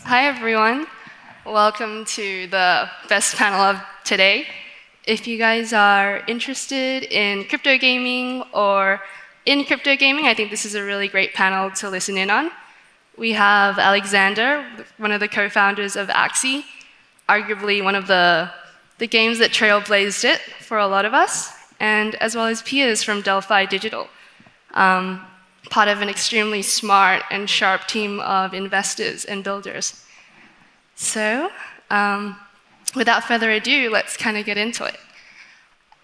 Hi, everyone. Welcome to the best panel of today. If you guys are interested in crypto gaming or in crypto gaming, I think this is a really great panel to listen in on. We have Aleksander, one of the co-founders of Axie, arguably one of the games that trailblazed it for a lot of us, and as well as Piers from Delphi Digital, part of an extremely smart and sharp team of investors and builders. So, without further ado, let's kind of get into it.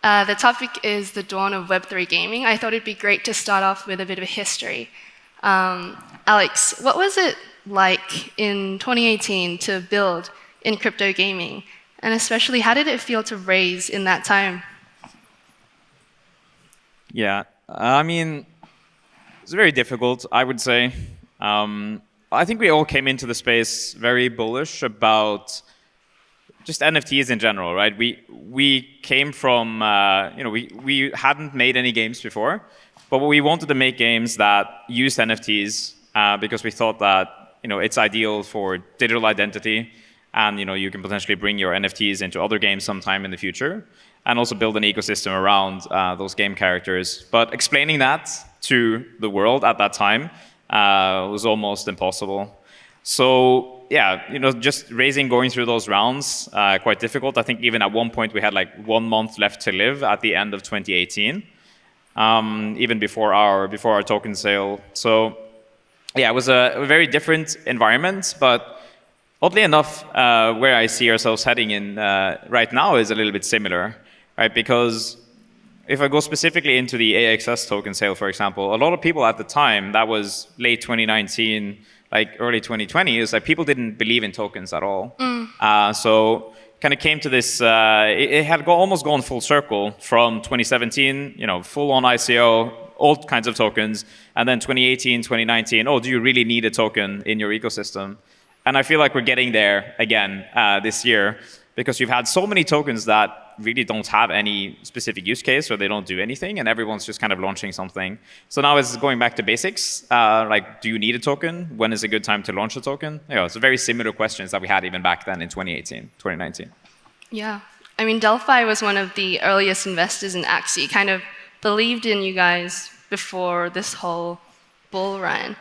The topic is the dawn of Web3 gaming. I thought it'd be great to start off with a bit of a history. Alex, what was it like in 2018 to build in crypto gaming? And especially, how did it feel to raise in that time? Yeah, I mean, it's very difficult, I would say. I think we all came into the space very bullish about just NFTs in general, right? We came from, we hadn't made any games before, but we wanted to make games that used NFTs because we thought that, it's ideal for digital identity, and, you can potentially bring your NFTs into other games sometime in the future, and also build an ecosystem around those game characters. But explaining that to the world at that time was almost impossible. So yeah, just going through those rounds, quite difficult. I think even at one point we had like 1 month left to live at the end of 2018, even before our token sale. So yeah, it was a very different environment, but oddly enough, where I see ourselves heading in right now is a little bit similar, right? Because if I go specifically into the AXS token sale, for example, a lot of people at the time, that was late 2019, like early 2020, is like people didn't believe in tokens at all. So kind of came to this, it had almost gone full circle from 2017, full on ICO, all kinds of tokens, and then 2018, 2019, do you really need a token in your ecosystem? And I feel like we're getting there again this year, because you've had so many tokens that really don't have any specific use case, or they don't do anything, and everyone's just kind of launching something. So now it's going back to basics, like, do you need a token? When is a good time to launch a token? It's very similar questions that we had even back then in 2018, 2019. Yeah. I mean, Delphi was one of the earliest investors in Axie, kind of believed in you guys before this whole bull run.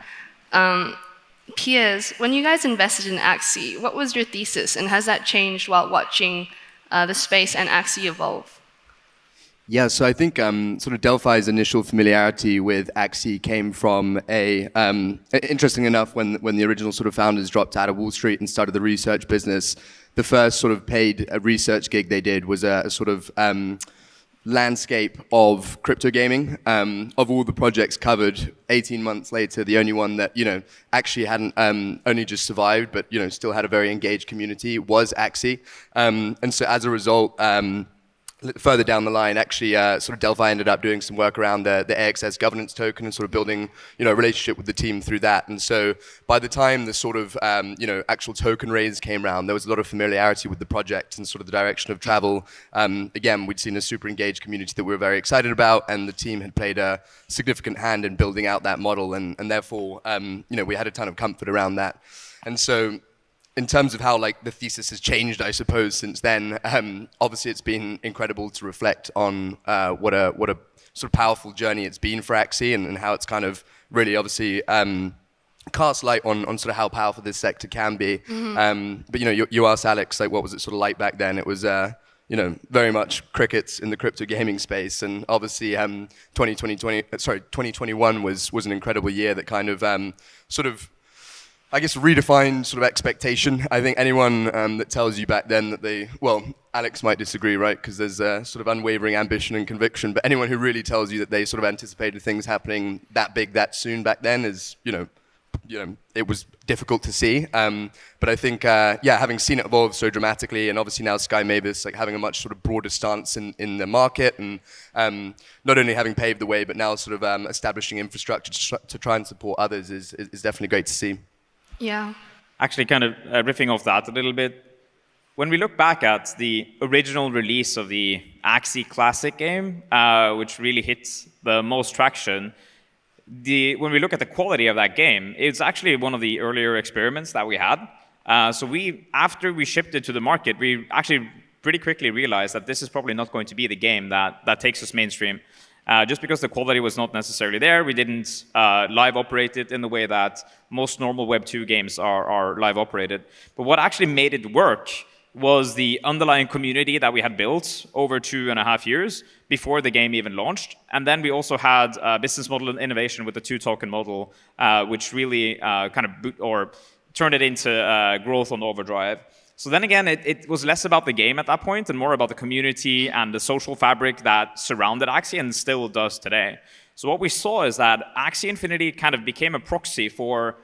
Piers, when you guys invested in Axie, what was your thesis, and has that changed while watching the space and Axie evolve? Yeah, so I think sort of Delphi's initial familiarity with Axie came from interesting enough, when the original sort of founders dropped out of Wall Street and started the research business, the first sort of paid research gig they did was a sort of landscape of crypto gaming. Of all the projects covered, 18 months later, the only one that actually hadn't only just survived, but still had a very engaged community was Axie. And so as a result, further down the line, actually, sort of Delphi ended up doing some work around the AXS governance token and sort of building, a relationship with the team through that. And so by the time the sort of, actual token raise came around, there was a lot of familiarity with the project and sort of the direction of travel. Again, we'd seen a super engaged community that we were very excited about, and the team had played a significant hand in building out that model. And therefore, we had a ton of comfort around that. And so, in terms of how the thesis has changed, I suppose, since then, obviously it's been incredible to reflect on what a sort of powerful journey it's been for Axie, and how it's kind of really obviously cast light on sort of how powerful this sector can be. But you asked Alex, what was it sort of like back then? It was very much crickets in the crypto gaming space, and obviously 2021 was an incredible year that kind of sort of, I guess, redefine sort of expectation. I think anyone that tells you back then that Alex might disagree, right? Because there's a sort of unwavering ambition and conviction. But anyone who really tells you that they sort of anticipated things happening that big, that soon back then is, it was difficult to see. But I think, having seen it evolve so dramatically, and obviously now Sky Mavis having a much sort of broader stance in the market, and not only having paved the way, but now sort of establishing infrastructure to try and support others is definitely great to see. Yeah. Actually, kind of riffing off that a little bit, when we look back at the original release of the Axie Classic game, which really hit the most traction, when we look at the quality of that game, it's actually one of the earlier experiments that we had. So after we shipped it to the market, we actually pretty quickly realized that this is probably not going to be the game that takes us mainstream. Just because the quality was not necessarily there, we didn't live operate it in the way that most normal Web 2 games are live operated. But what actually made it work was the underlying community that we had built over 2.5 years before the game even launched. And then we also had a business model innovation with the 2-token model, which really kind of turned it into growth on overdrive. So then again, it was less about the game at that point and more about the community and the social fabric that surrounded Axie and still does today. So what we saw is that Axie Infinity kind of became a proxy for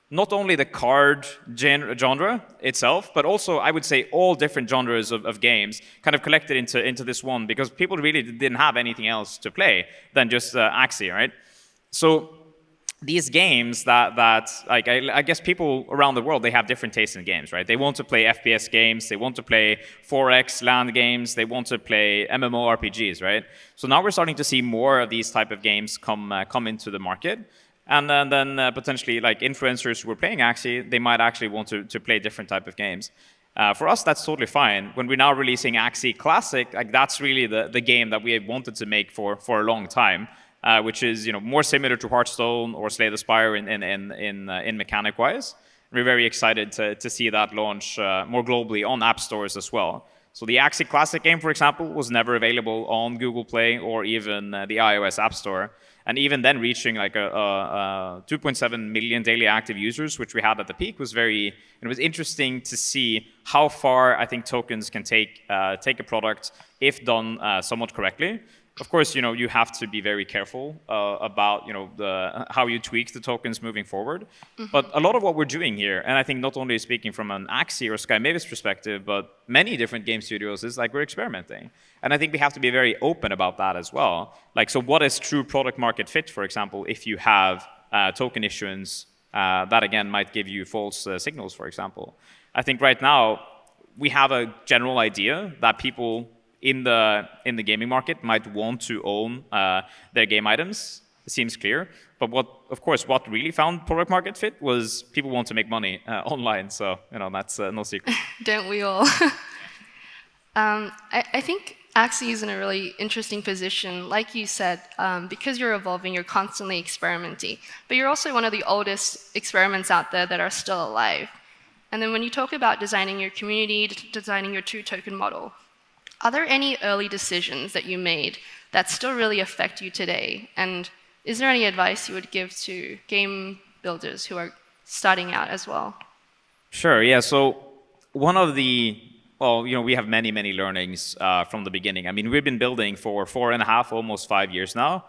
not only the card genre itself, but also, I would say, all different genres of games kind of collected into this one, because people really didn't have anything else to play than just Axie, right? So these games that like I guess people around the world, they have different tastes in games, right? They want to play FPS games, they want to play 4X land games, they want to play MMORPGs, right? So now we're starting to see more of these type of games come into the market. And then potentially like influencers who are playing Axie, they might actually want to play different type of games. For us, that's totally fine. When we're now releasing Axie Classic, like that's really the game that we have wanted to make for a long time. Which is more similar to Hearthstone or Slay the Spire in mechanic-wise. We're very excited to see that launch more globally on app stores as well. So the Axie Classic game, for example, was never available on Google Play or even the iOS App Store. And even then, reaching like a 2.7 million daily active users, which we had at the peak, was it was interesting to see how far I think tokens can take a product if done somewhat correctly. Of course, you have to be very careful about how you tweak the tokens moving forward. Mm-hmm. But a lot of what we're doing here, and I think not only speaking from an Axie or Sky Mavis perspective, but many different game studios, is like we're experimenting. And I think we have to be very open about that as well. Like, so what is true product market fit, for example, if you have token issuance that again might give you false signals, for example. I think right now we have a general idea that people in the gaming market might want to own their game items. It seems clear. But what really found product market fit was people want to make money online. So that's no secret. Don't we all? I think Axie is in a really interesting position, like you said, because you're evolving, you're constantly experimenting. But you're also one of the oldest experiments out there that are still alive. And then when you talk about designing your community, designing your 2-token model, are there any early decisions that you made that still really affect you today? And is there any advice you would give to game builders who are starting out as well? Sure, yeah. So one of we have many learnings from the beginning. I mean, we've been building for 4.5, almost 5 years now,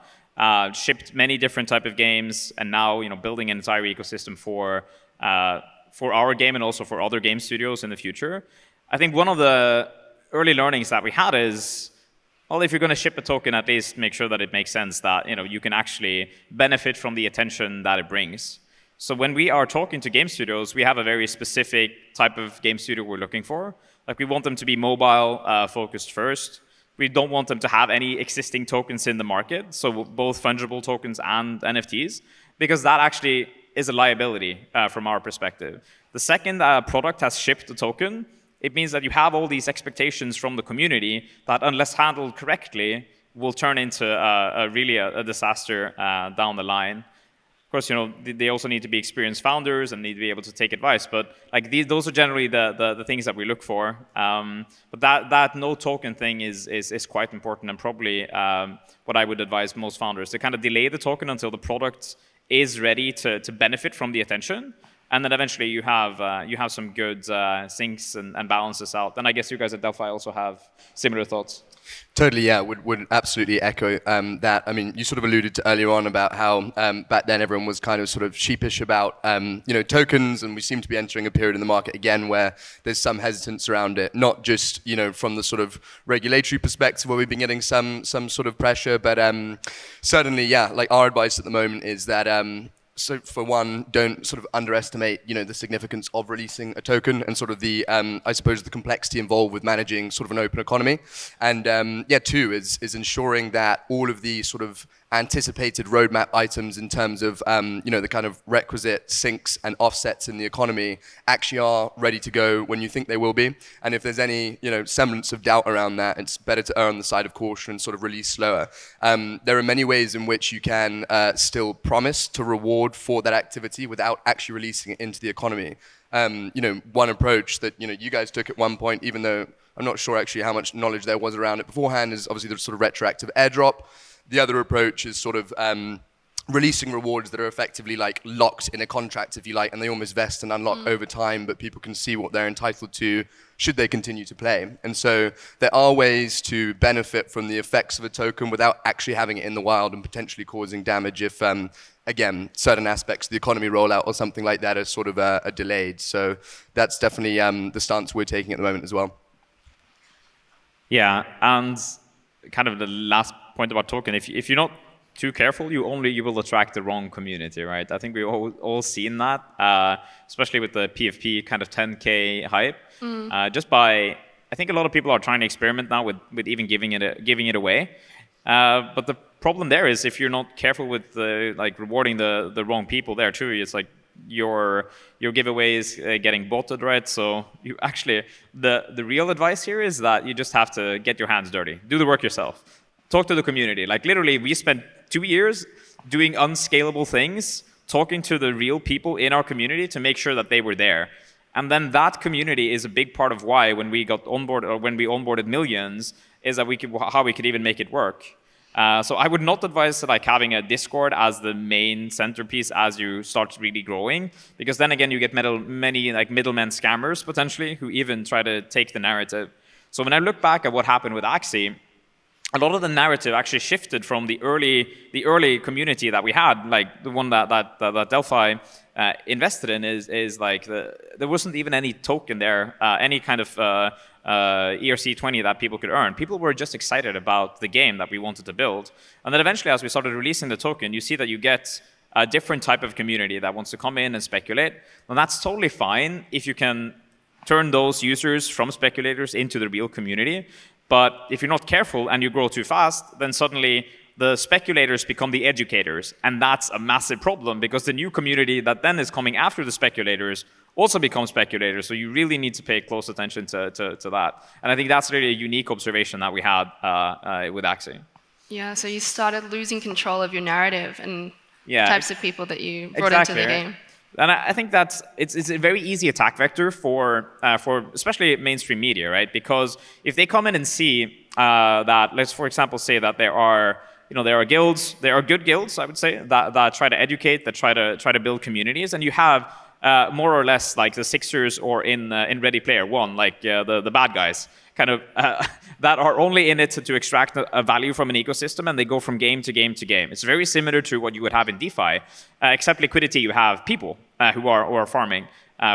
shipped many different type of games, and now building an entire ecosystem for our game and also for other game studios in the future. I think one of the early learnings that we had is, well, if you're going to ship a token, at least make sure that it makes sense, that you can actually benefit from the attention that it brings. So when we are talking to game studios, we have a very specific type of game studio we're looking for. Like, we want them to be mobile focused first. We don't want them to have any existing tokens in the market, so both fungible tokens and NFTs, because that actually is a liability from our perspective. The second product has shipped a token, it means that you have all these expectations from the community that, unless handled correctly, will turn into really a disaster down the line. Of course, they also need to be experienced founders and need to be able to take advice. But like those are generally the things that we look for. But that no token thing is quite important, and probably what I would advise most founders to kind of delay the token until the product is ready to benefit from the attention. And then eventually you have some good syncs and balances out. And I guess you guys at Delphi also have similar thoughts. Totally, yeah. Would absolutely echo that. I mean, you sort of alluded to earlier on about how back then everyone was kind of sort of sheepish about tokens, and we seem to be entering a period in the market again where there's some hesitance around it. Not just from the sort of regulatory perspective where we've been getting some sort of pressure, but certainly, yeah. Like, our advice at the moment is that. So for one, don't sort of underestimate, the significance of releasing a token and sort of the, I suppose, the complexity involved with managing sort of an open economy. And two is ensuring that all of the sort of anticipated roadmap items in terms of the kind of requisite sinks and offsets in the economy actually are ready to go when you think they will be. And if there's any semblance of doubt around that, it's better to err on the side of caution and sort of release slower. There are many ways in which you can still promise to reward for that activity without actually releasing it into the economy. One approach that you guys took at one point, even though I'm not sure actually how much knowledge there was around it beforehand, is obviously the sort of retroactive airdrop. The other approach is sort of releasing rewards that are effectively like locked in a contract, if you like, and they almost vest and unlock over time, but people can see what they're entitled to should they continue to play. And so there are ways to benefit from the effects of a token without actually having it in the wild and potentially causing damage if, again, certain aspects of the economy rollout or something like that are sort of delayed. So that's definitely the stance we're taking at the moment as well. Yeah, and kind of the last point about token, if you're not too careful, you will attract the wrong community, right? I think we've all seen that, especially with the PFP kind of 10K hype. I think a lot of people are trying to experiment now with even giving it away. But the problem there is if you're not careful with rewarding the wrong people there too, it's like your giveaway is getting botted, right? So you actually, the real advice here is that you just have to get your hands dirty, do the work yourself, talk to the community. Like literally, we spent 2 years doing unscalable things, talking to the real people in our community to make sure that they were there. And then that community is a big part of why when we got on board or when we onboarded millions is that how we could even make it work. So I would not advise having a Discord as the main centerpiece as you start really growing, because then again you get many middlemen scammers potentially who even try to take the narrative. So when I look back at what happened with Axie, a lot of the narrative actually shifted from the early community that we had, like the one that Delphi invested in is like there wasn't even any token there, any kind of ERC20 that people could earn. People were just excited about the game that we wanted to build. And then eventually, as we started releasing the token, you see that you get a different type of community that wants to come in and speculate. And that's totally fine if you can turn those users from speculators into the real community. But if you're not careful and you grow too fast, then suddenly the speculators become the educators. And that's a massive problem because the new community that then is coming after the speculators also become speculators. So you really need to pay close attention to that. And I think that's really a unique observation that we had with Axie. Yeah, so you started losing control of your narrative and types of people that you brought into the game. And I think that's it's a very easy attack vector for especially mainstream media, right? Because if they come in and see that, let's for example say that there are guilds, there are good guilds, I would say, that try to educate, that try to build communities, and you have more or less like the Sixers or in Ready Player One, like the bad guys, kind of that are only in it to extract a value from an ecosystem, and they go from game to game to game. It's very similar to what you would have in DeFi, except liquidity. You have people who are farming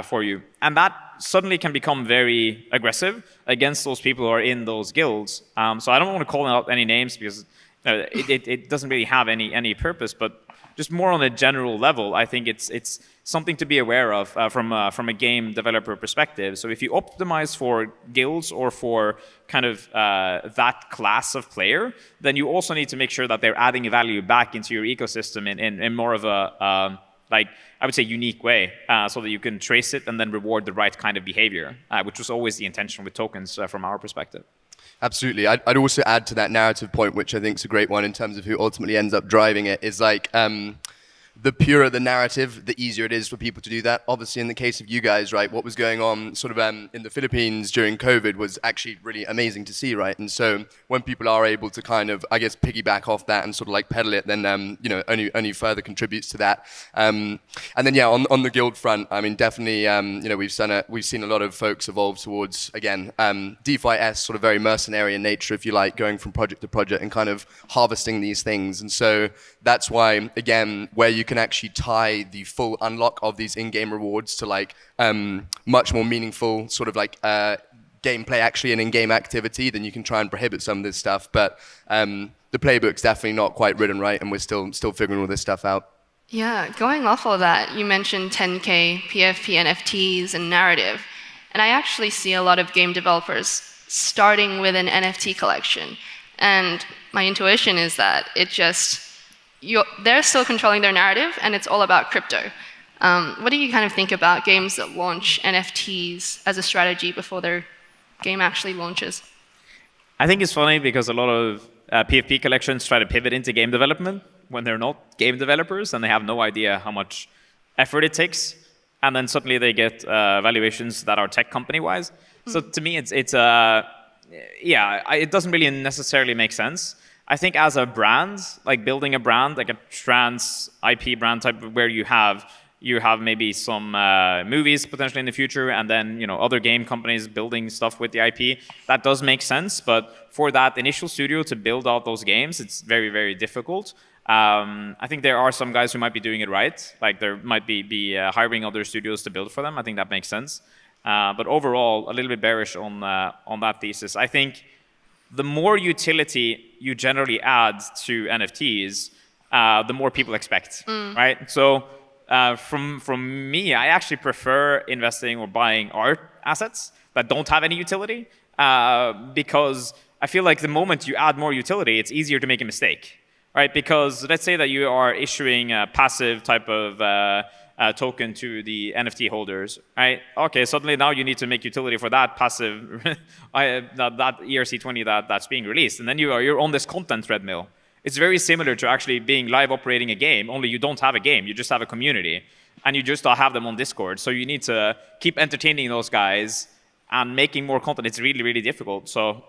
for you, and that suddenly can become very aggressive against those people who are in those guilds. So I don't want to call out any names because it doesn't really have any purpose, but just more on a general level, I think it's something to be aware of from a game developer perspective. So if you optimize for guilds or for kind of that class of player, then you also need to make sure that they're adding value back into your ecosystem in more of a I would say unique way, so that you can trace it and then reward the right kind of behavior, which was always the intention with tokens from our perspective. Absolutely. I'd also add to that narrative point, which I think is a great one in terms of who ultimately ends up driving it, is like the purer the narrative, the easier it is for people to do that. Obviously, in the case of you guys, right, what was going on sort of in the Philippines during COVID was actually really amazing to see, right? And so when people are able to kind of, I guess, piggyback off that and sort of like pedal it, then only further contributes to that. And then on the guild front, I mean, definitely, we've seen a lot of folks evolve towards, again, DeFi-esque, sort of very mercenary in nature, if you like, going from project to project and kind of harvesting these things. And so that's why, again, where you can actually tie the full unlock of these in-game rewards to like much more meaningful sort of like gameplay actually and in-game activity, then you can try and prohibit some of this stuff. But the playbook's definitely not quite written right, and we're still figuring all this stuff out. Yeah, going off of that, you mentioned 10K, PFP, NFTs, and narrative. And I actually see a lot of game developers starting with an NFT collection. And my intuition is that it just they're still controlling their narrative, and it's all about crypto. What do you kind of think about games that launch NFTs as a strategy before their game actually launches? I think it's funny because a lot of PFP collections try to pivot into game development when they're not game developers and they have no idea how much effort it takes. And then suddenly they get valuations that are tech company-wise. So to me, it doesn't really necessarily make sense. I think as a brand, like building a brand, like a trans IP brand type, where you have maybe some movies potentially in the future, and then other game companies building stuff with the IP. That does make sense, but for that initial studio to build out those games, it's very, very difficult. I think there are some guys who might be doing it right, like there might be hiring other studios to build for them. I think that makes sense. But overall, a little bit bearish on that thesis. I think the more utility you generally add to NFTs, the more people expect, right? So. From me, I actually prefer investing or buying art assets that don't have any utility because I feel like the moment you add more utility, it's easier to make a mistake, right? Because let's say that you are issuing a passive type of token to the NFT holders, right? Okay, suddenly now you need to make utility for that passive, that ERC20 that's being released, and then you're on this content treadmill. It's very similar to actually being live operating a game, only you don't have a game, you just have a community. And you just have them on Discord. So you need to keep entertaining those guys and making more content. It's really, really difficult. So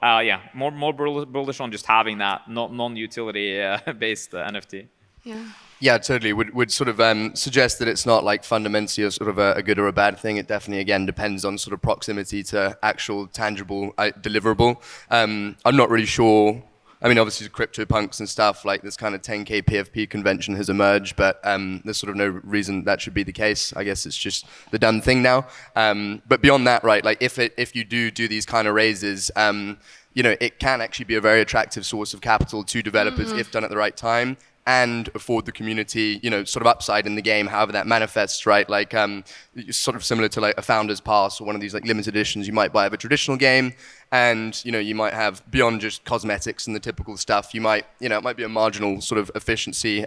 more bullish on just having that non-utility based NFT. Yeah. Yeah, totally. Would sort of suggest that it's not like fundamentally a sort of a good or a bad thing. It definitely, again, depends on sort of proximity to actual tangible deliverable. I'm not really sure. I mean, obviously, CryptoPunks and stuff, like this kind of 10K PFP convention has emerged, but there's sort of no reason that should be the case. I guess it's just the done thing now. But beyond that, right, like if you do these kind of raises, it can actually be a very attractive source of capital to developers if done at the right time, and afford the community, sort of upside in the game, however that manifests, right? Like, sort of similar to like a founder's pass or one of these like limited editions you might buy of a traditional game. And, you might have beyond just cosmetics and the typical stuff, you might, it might be a marginal sort of efficiency,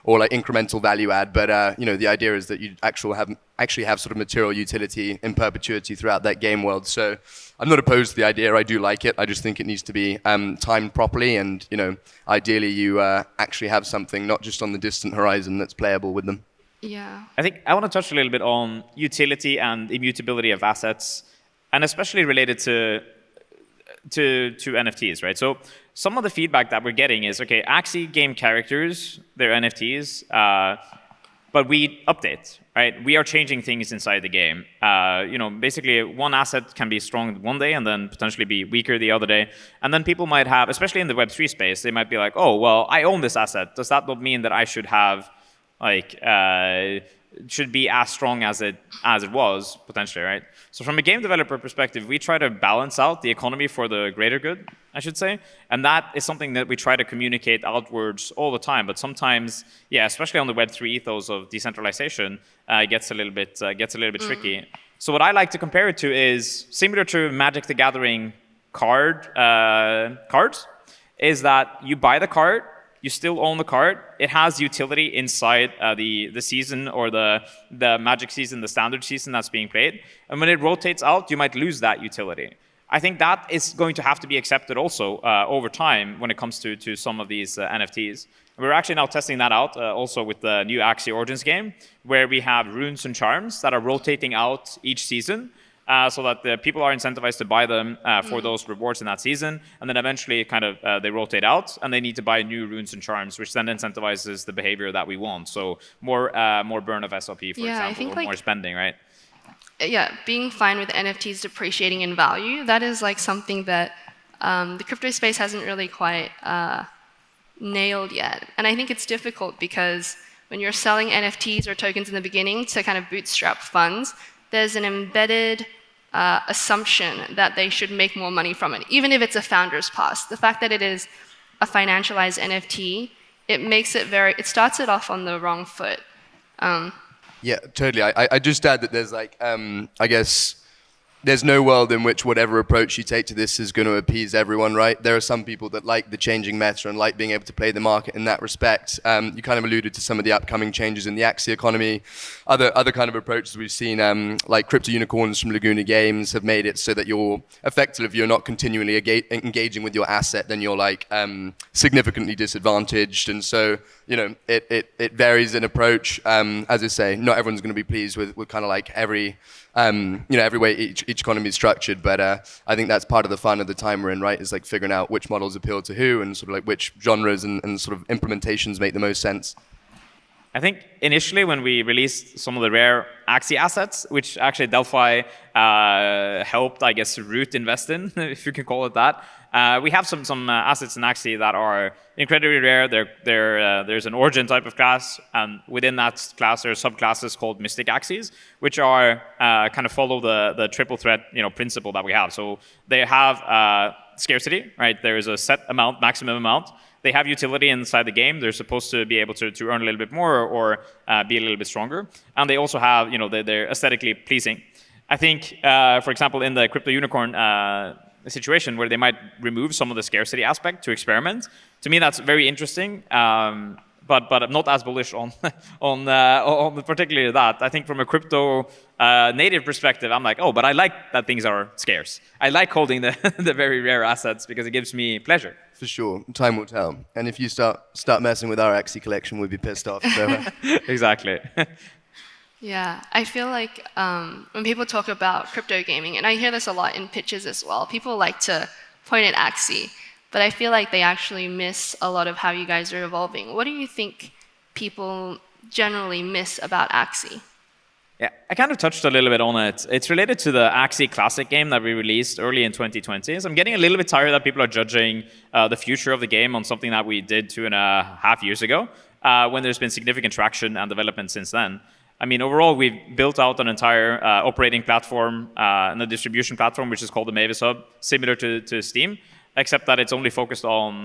or like incremental value add. But, the idea is that you actually have sort of material utility in perpetuity throughout that game world. So I'm not opposed to the idea. I do like it. I just think it needs to be timed properly. And, ideally you actually have something not just on the distant horizon that's playable with them. Yeah. I think I want to touch a little bit on utility and immutability of assets, and especially related to NFTs, right? So some of the feedback that we're getting is, okay, Axie game characters, they're NFTs, but we update, right? We are changing things inside the game. Basically one asset can be strong one day and then potentially be weaker the other day. And then people might have, especially in the Web3 space, they might be like, oh, well, I own this asset. Does that not mean that I should have, should be as strong as it was, potentially, right? So from a game developer perspective, we try to balance out the economy for the greater good, I should say. And that is something that we try to communicate outwards all the time. But sometimes, especially on the Web3 ethos of decentralization, it gets a little bit tricky. So what I like to compare it to is similar to Magic the Gathering cards, is that you buy the card, you still own the card. It has utility inside the season or the Magic season, the standard season that's being played. And when it rotates out, you might lose that utility. I think that is going to have to be accepted also over time when it comes to some of these NFTs. We're actually now testing that out also with the new Axie Origins game, where we have runes and charms that are rotating out each season. So that the people are incentivized to buy them for those rewards in that season, and then eventually they rotate out, and they need to buy new runes and charms, which then incentivizes the behavior that we want. So more burn of SLP, for example, or more spending, right? Yeah, being fine with NFTs depreciating in value, that is like something that the crypto space hasn't really quite nailed yet. And I think it's difficult because when you're selling NFTs or tokens in the beginning to kind of bootstrap funds, there's an embedded assumption that they should make more money from it, even if it's a founder's pass. The fact that it is a financialized NFT, it starts it off on the wrong foot. Yeah, totally. I just add that there's like, I guess, there's no world in which whatever approach you take to this is going to appease everyone, right? There are some people that like the changing meta and like being able to play the market in that respect. You kind of alluded to some of the upcoming changes in the Axie economy. Other kind of approaches we've seen, like crypto unicorns from Laguna Games, have made it so that you're effective. If you're not continually engaging with your asset, then you're like significantly disadvantaged. And so, you know, it varies in approach. As I say, not everyone's going to be pleased with kind of like every way each economy is structured, but I think that's part of the fun of the time we're in, right? Is like figuring out which models appeal to who and sort of like which genres and sort of implementations make the most sense. I think initially when we released some of the rare Axie assets, which actually Delphi helped, I guess, root invest in, if you can call it that, we have some assets in Axie that are incredibly rare. There's an origin type of class, and within that class there are subclasses called Mystic Axies, which are kind of follow the triple threat principle that we have. So they have scarcity, right? There is a set amount, maximum amount. They have utility inside the game. They're supposed to be able to earn a little bit more or be a little bit stronger. And they also have, they're aesthetically pleasing. I think, for example, in the crypto unicorn situation where they might remove some of the scarcity aspect to experiment, to me that's very interesting. But I'm not as bullish on particularly that. I think from a crypto native perspective, I'm like, oh, but I like that things are scarce. I like holding the very rare assets because it gives me pleasure. For sure, time will tell. And if you start messing with our Axie collection, we'll be pissed off. So. Exactly. Yeah, I feel like when people talk about crypto gaming, and I hear this a lot in pitches as well, people like to point at Axie, but I feel like they actually miss a lot of how you guys are evolving. What do you think people generally miss about Axie? Yeah, I kind of touched a little bit on it. It's related to the Axie Classic game that we released early in 2020. So I'm getting a little bit tired that people are judging the future of the game on something that we did 2.5 years ago, when there's been significant traction and development since then. I mean, overall, we've built out an entire operating platform and a distribution platform, which is called the Mavis Hub, similar to Steam, except that it's only focused on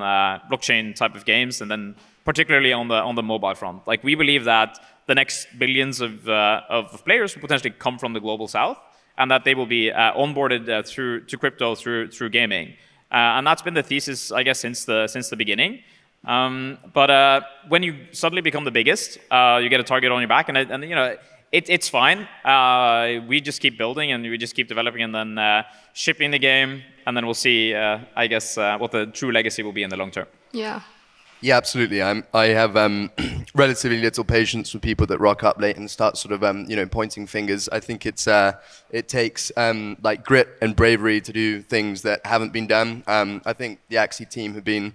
blockchain type of games, and then particularly on the mobile front. Like, we believe that the next billions of players will potentially come from the global south, and that they will be onboarded to crypto through gaming. And that's been the thesis, I guess, since the beginning. But when you suddenly become the biggest, you get a target on your back, and it's fine. We just keep building and we just keep developing, and then shipping the game, and then we'll see, I guess, what the true legacy will be in the long term. Yeah. Yeah, absolutely. I have relatively little patience with people that rock up late and start sort of pointing fingers. I think it takes like grit and bravery to do things that haven't been done. I think the Axie team have been,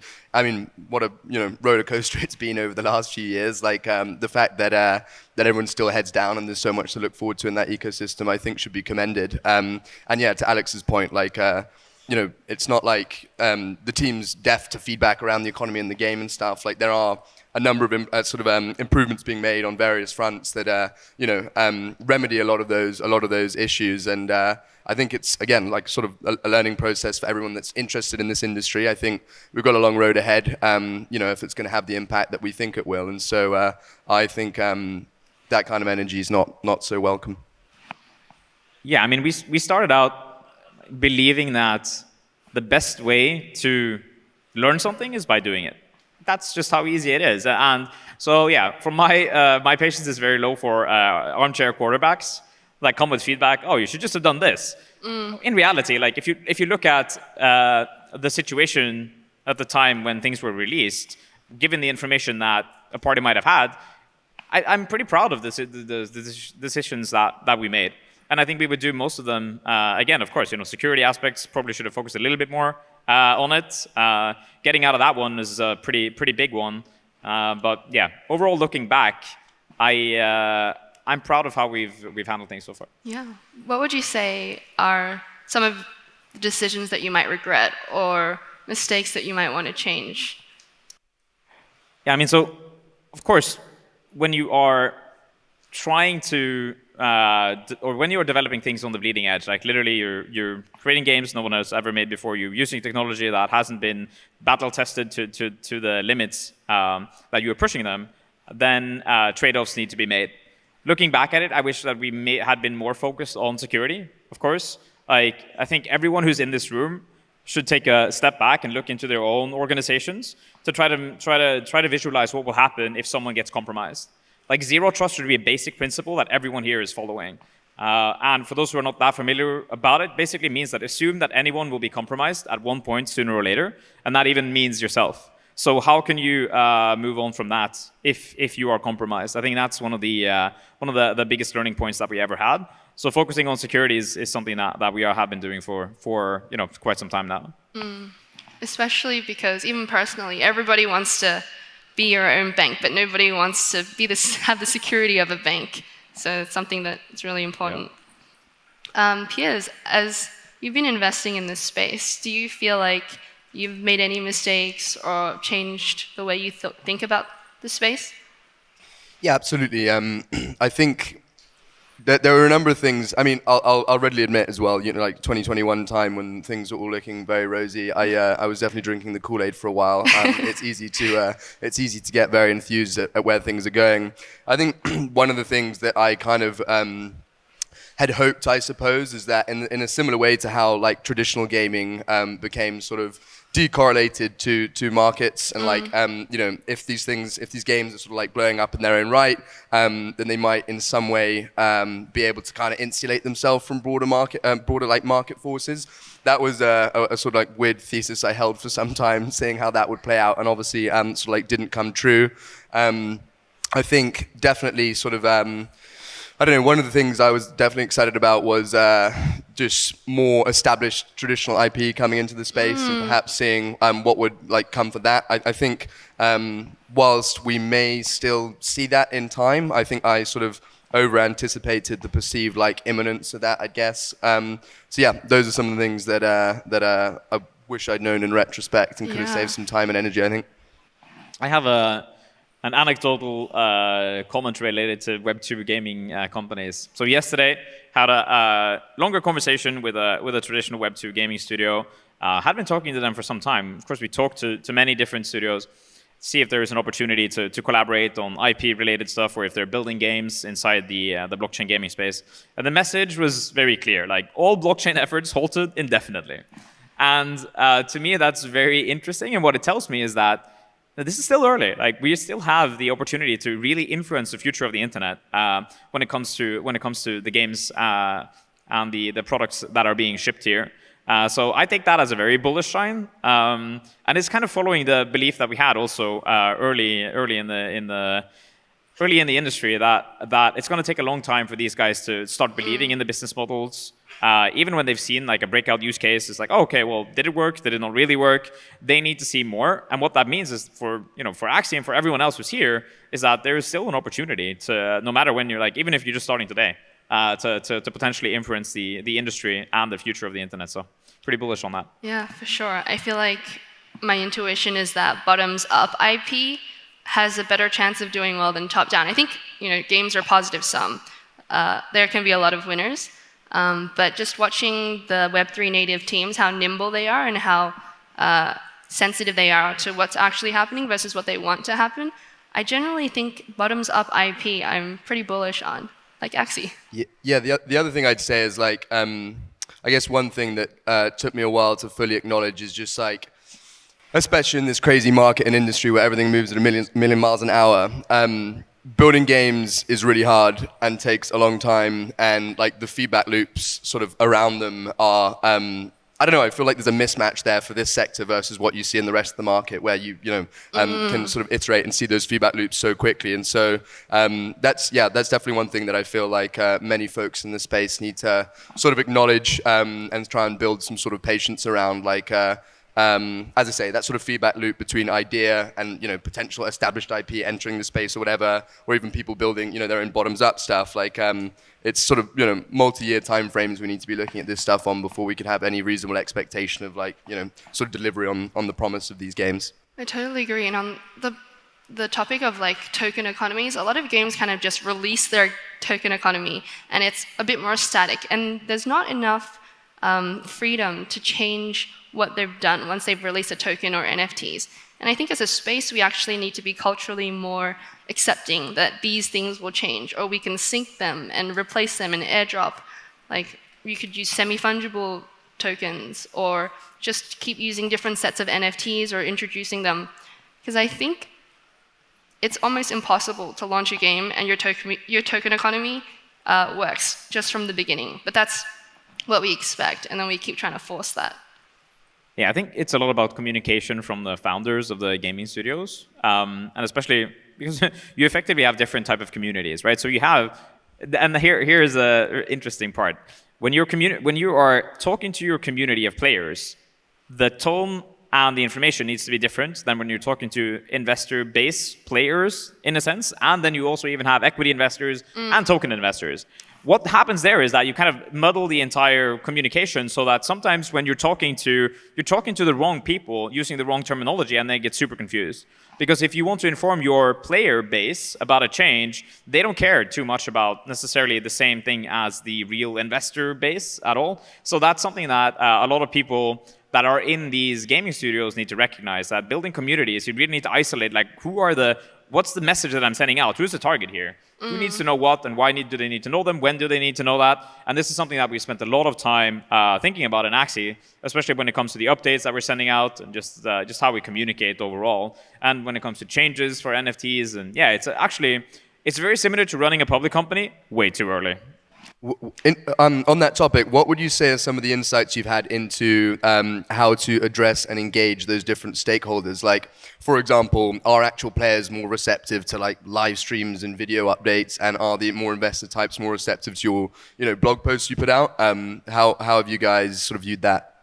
what a roller coaster it's been over the last few years. Like the fact that everyone's still heads down and there's so much to look forward to in that ecosystem, I think should be commended. And yeah, to Alex's point, like. It's not like the team's deaf to feedback around the economy and the game and stuff. Like there are a number of improvements being made on various fronts that remedy a lot of those issues. And I think it's again like sort of a learning process for everyone that's interested in this industry. I think we've got a long road ahead. If it's going to have the impact that we think it will. And so I think that kind of energy is not so welcome. Yeah, I mean we started out believing that the best way to learn something is by doing it. That's just how easy it is. And so, yeah, from my patience is very low for armchair quarterbacks that come with feedback. Oh, you should just have done this. In reality, like if you look at the situation at the time when things were released, given the information that a party might have had, I'm pretty proud of the decisions that we made. And I think we would do most of them, again, of course, security aspects probably should have focused a little bit more on it. Getting out of that one is a pretty big one. But yeah, overall looking back, I'm proud of how we've handled things so far. Yeah. What would you say are some of the decisions that you might regret or mistakes that you might want to change? Yeah, I mean, so of course, when you are trying to or when you're developing things on the bleeding edge, like literally you're creating games no one has ever made before, you're using technology that hasn't been battle tested to the limits that you're pushing them, then trade-offs need to be made. Looking back at it, I wish that we had been more focused on security, of course. Like, I think everyone who's in this room should take a step back and look into their own organizations to try to visualize what will happen if someone gets compromised. Like, zero trust should be a basic principle that everyone here is following. And for those who are not that familiar about it, basically means that assume that anyone will be compromised at one point sooner or later, and that even means yourself. So how can you move on from that if you are compromised? I think that's one of the biggest learning points that we ever had. So focusing on security is something that we have been doing for quite some time now. Especially because even personally, everybody wants to be your own bank, but nobody wants to have the security of a bank. So it's something that's really important. Yeah. Piers, as you've been investing in this space, do you feel like you've made any mistakes or changed the way you think about the space? Yeah, absolutely. I think that there were a number of things. I mean, I'll readily admit as well, like 2021 time when things were all looking very rosy, I was definitely drinking the Kool-Aid for a while. It's easy to get very enthused at where things are going. I think one of the things that I kind of had hoped, I suppose, is that in a similar way to how like traditional gaming became sort of decorrelated to markets, and like if these games are sort of like blowing up in their own right, then they might in some way be able to kind of insulate themselves from broader market forces. That was a sort of like weird thesis I held for some time, seeing how that would play out, and obviously sort of like didn't come true. I think definitely sort of I don't know, one of the things I was definitely excited about was just more established traditional IP coming into the space, and perhaps seeing what would like come for that. I think whilst we may still see that in time, I think I sort of over-anticipated the perceived like imminence of that, I guess. So yeah, those are some of the things that I wish I'd known in retrospect and could have saved some time and energy, I think. I have an anecdotal comment related to Web2 gaming companies. So yesterday, had a longer conversation with a traditional Web2 gaming studio. Had been talking to them for some time. Of course, we talked to many different studios, see if there is an opportunity to collaborate on IP-related stuff, or if they're building games inside the blockchain gaming space. And the message was very clear, like all blockchain efforts halted indefinitely. And to me, that's very interesting. And what it tells me is that this is still early. Like, we still have the opportunity to really influence the future of the internet when it comes to the games and the products that are being shipped here. So I take that as a very bullish sign, and it's kind of following the belief that we had also early in the industry that it's going to take a long time for these guys to start believing in the business models. Even when they've seen like a breakout use case, it's like, oh, okay, well, did it work? Did it not really work? They need to see more. And what that means is for Axie and for everyone else who's here, is that there is still an opportunity to, no matter when you're like, even if you're just starting today, to potentially influence the industry and the future of the internet. So pretty bullish on that. Yeah, for sure. I feel like my intuition is that bottoms up IP has a better chance of doing well than top down. I think games are positive sum. There can be a lot of winners. But just watching the Web3 native teams, how nimble they are and how sensitive they are to what's actually happening versus what they want to happen, I generally think bottoms-up IP I'm pretty bullish on, like Axie. Yeah, the other thing I'd say is like, I guess one thing that took me a while to fully acknowledge is just like, especially in this crazy market and industry where everything moves at a million miles an hour, building games is really hard and takes a long time, and like the feedback loops sort of around them are, I don't know, I feel like there's a mismatch there for this sector versus what you see in the rest of the market, where you can sort of iterate and see those feedback loops so quickly. And so that's definitely one thing that I feel like many folks in the space need to sort of acknowledge and try and build some sort of patience around, like as I say, that sort of feedback loop between idea and potential established IP entering the space or whatever, or even people building their own bottoms-up stuff. Like it's sort of multi-year time frames we need to be looking at this stuff on before we could have any reasonable expectation of like sort of delivery on the promise of these games. I totally agree. And on the topic of like token economies, a lot of games kind of just release their token economy, and it's a bit more static, and there's not enough freedom to change what they've done once they've released a token or NFTs. And I think as a space, we actually need to be culturally more accepting that these things will change, or we can sync them and replace them in airdrop. Like, you could use semi-fungible tokens or just keep using different sets of NFTs or introducing them. Because I think it's almost impossible to launch a game and your token economy works just from the beginning. But that's what we expect, and then we keep trying to force that. Yeah, I think it's a lot about communication from the founders of the gaming studios, and especially because you effectively have different type of communities, right? So you have, and here is a interesting part. When you are talking to your community of players, the tone and the information needs to be different than when you're talking to investor-based players, in a sense, and then you also even have equity investors and token investors. What happens there is that you kind of muddle the entire communication so that sometimes when you're talking to the wrong people using the wrong terminology, and they get super confused. Because if you want to inform your player base about a change, they don't care too much about necessarily the same thing as the real investor base at all. So that's something that a lot of people that are in these gaming studios need to recognize, that building communities, you really need to isolate, like, what's the message that I'm sending out? Who's the target here? Who needs to know what, and why do they need to know them? When do they need to know that? And this is something that we spent a lot of time thinking about in Axie, especially when it comes to the updates that we're sending out and just how we communicate overall. And when it comes to changes for NFTs, and yeah, it's very similar to running a public company way too early. On that topic, what would you say are some of the insights you've had into how to address and engage those different stakeholders? Like, for example, are actual players more receptive to like live streams and video updates, and are the more investor types more receptive to your blog posts you put out? How have you guys sort of viewed that?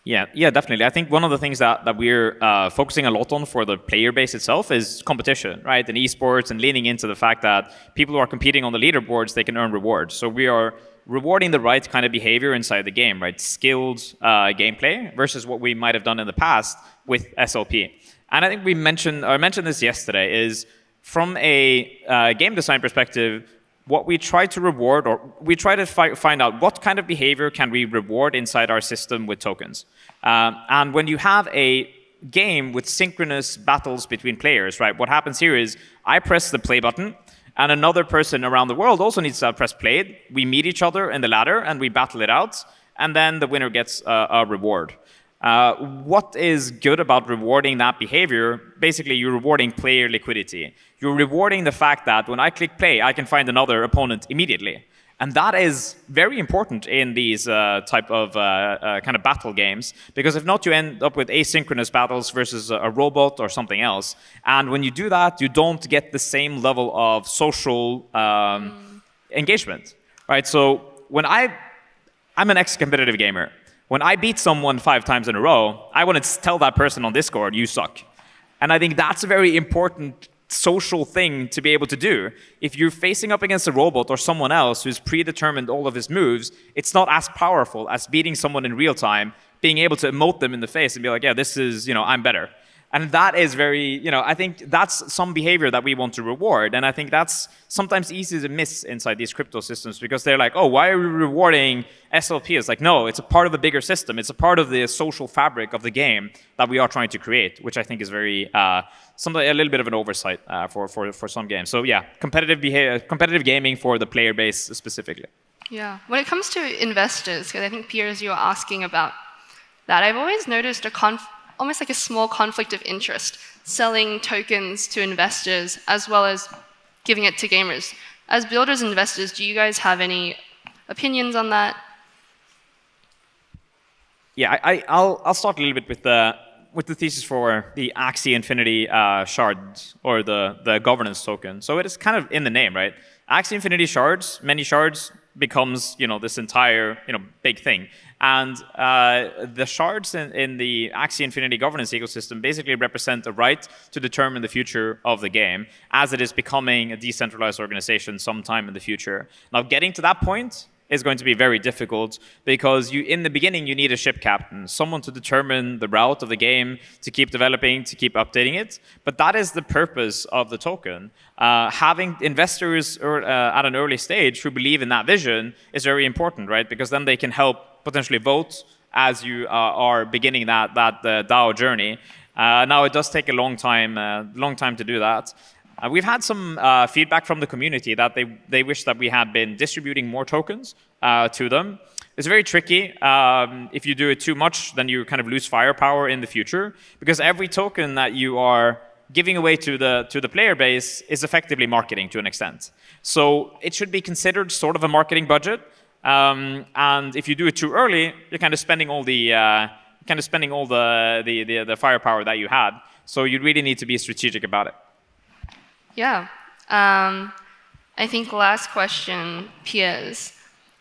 Yeah, definitely. I think one of the things that we're focusing a lot on for the player base itself is competition, right? And esports, and leaning into the fact that people who are competing on the leaderboards, they can earn rewards. So we are rewarding the right kind of behavior inside the game, right? Skilled gameplay versus what we might have done in the past with SLP. And I think I mentioned this yesterday, is from a game design perspective, what we try to reward, or we try to find out what kind of behavior can we reward inside our system with tokens. And when you have a game with synchronous battles between players, right, what happens here is I press the play button, and another person around the world also needs to press play. We meet each other in the ladder, and we battle it out, and then the winner gets a reward. What is good about rewarding that behavior? Basically, you're rewarding player liquidity. You're rewarding the fact that when I click play, I can find another opponent immediately. And that is very important in these type of kind of battle games, because if not, you end up with asynchronous battles versus a robot or something else. And when you do that, you don't get the same level of social engagement, right? So when I'm an ex-competitive gamer. When I beat someone 5 times in a row, I want to tell that person on Discord, you suck. And I think that's a very important social thing to be able to do. If you're facing up against a robot or someone else who's predetermined all of his moves, it's not as powerful as beating someone in real time, being able to emote them in the face and be like, yeah, this is, I'm better. And that is very, I think that's some behavior that we want to reward. And I think that's sometimes easy to miss inside these crypto systems, because they're like, oh, why are we rewarding SLP? It's like, no, it's a part of a bigger system. It's a part of the social fabric of the game that we are trying to create, which I think is very, a little bit of an oversight for some games. So yeah, competitive gaming for the player base specifically. Yeah, when it comes to investors, because I think peers, you were asking about that, I've always noticed almost like a small conflict of interest, selling tokens to investors as well as giving it to gamers. As builders and investors, do you guys have any opinions on that? Yeah, I'll start a little bit with the thesis for the Axie Infinity shards, or the governance token. So it is kind of in the name, right? Axie Infinity shards, many shards becomes this entire big thing. And the shards in the Axie Infinity governance ecosystem basically represent a right to determine the future of the game, as it is becoming a decentralized organization sometime in the future. Now, getting to that point is going to be very difficult, because in the beginning you need a ship captain, someone to determine the route of the game, to keep developing, to keep updating it. But that is the purpose of the token. Having investors at an early stage who believe in that vision is very important, right? Because then they can help potentially vote as you are beginning that DAO journey. Now, it does take a long time to do that. We've had some feedback from the community that they wish that we had been distributing more tokens to them. It's very tricky. If you do it too much, then you kind of lose firepower in the future, because every token that you are giving away to the player base is effectively marketing to an extent. So it should be considered sort of a marketing budget. And if you do it too early, you're kind of spending all the firepower that you had. So you really need to be strategic about it. Yeah. I think last question, Piers.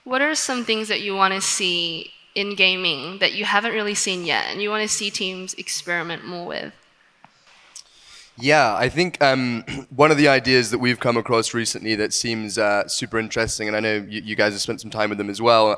What are some things that you want to see in gaming that you haven't really seen yet and you want to see teams experiment more with? Yeah, I think one of the ideas that we've come across recently that seems super interesting, and I know you guys have spent some time with them as well,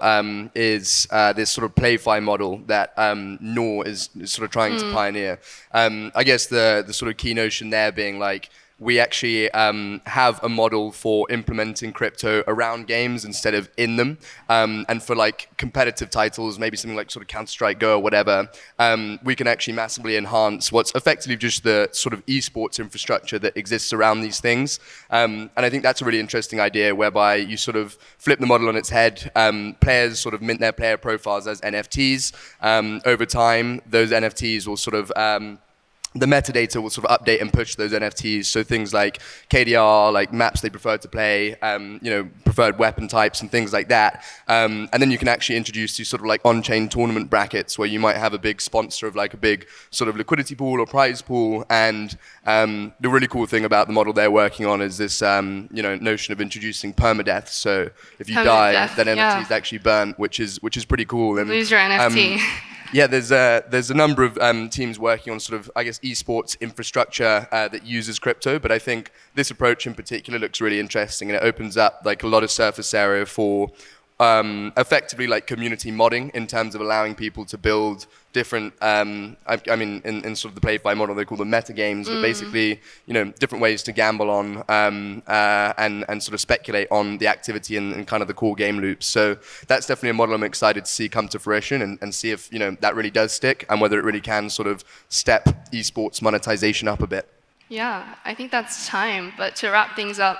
is this sort of play-fi model that Nor is sort of trying to pioneer. I guess the sort of key notion there being like, we actually have a model for implementing crypto around games instead of in them. And for like competitive titles, maybe something like sort of Counter-Strike Go or whatever, we can actually massively enhance what's effectively just the sort of esports infrastructure that exists around these things. And I think that's a really interesting idea, whereby you sort of flip the model on its head. Players sort of mint their player profiles as NFTs. Over time, those NFTs will sort of the metadata will sort of update and push those NFTs. So things like KDR, like maps they prefer to play, preferred weapon types and things like that. And then you can actually introduce these sort of like on-chain tournament brackets where you might have a big sponsor of like a big sort of liquidity pool or prize pool. And the really cool thing about the model they're working on is this, notion of introducing permadeath. So if you die, then NFT is actually burnt, which is pretty cool. And lose your NFT. Yeah, there's a number of teams working on sort of, I guess, esports infrastructure that uses crypto, but I think this approach in particular looks really interesting, and it opens up like a lot of surface area for effectively like community modding in terms of allowing people to build different, in sort of the play-fi model, they call them meta games, but basically, different ways to gamble on and sort of speculate on the activity and kind of the core game loops. So that's definitely a model I'm excited to see come to fruition and see if, that really does stick and whether it really can sort of step esports monetization up a bit. Yeah, I think that's time. But to wrap things up,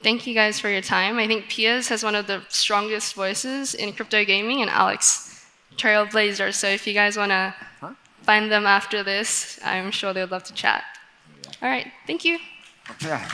thank you guys for your time. I think Piers has one of the strongest voices in crypto gaming, and Alex, trailblazer. So if you guys want to find them after this, I'm sure they'd love to chat. All right, thank you. Yeah.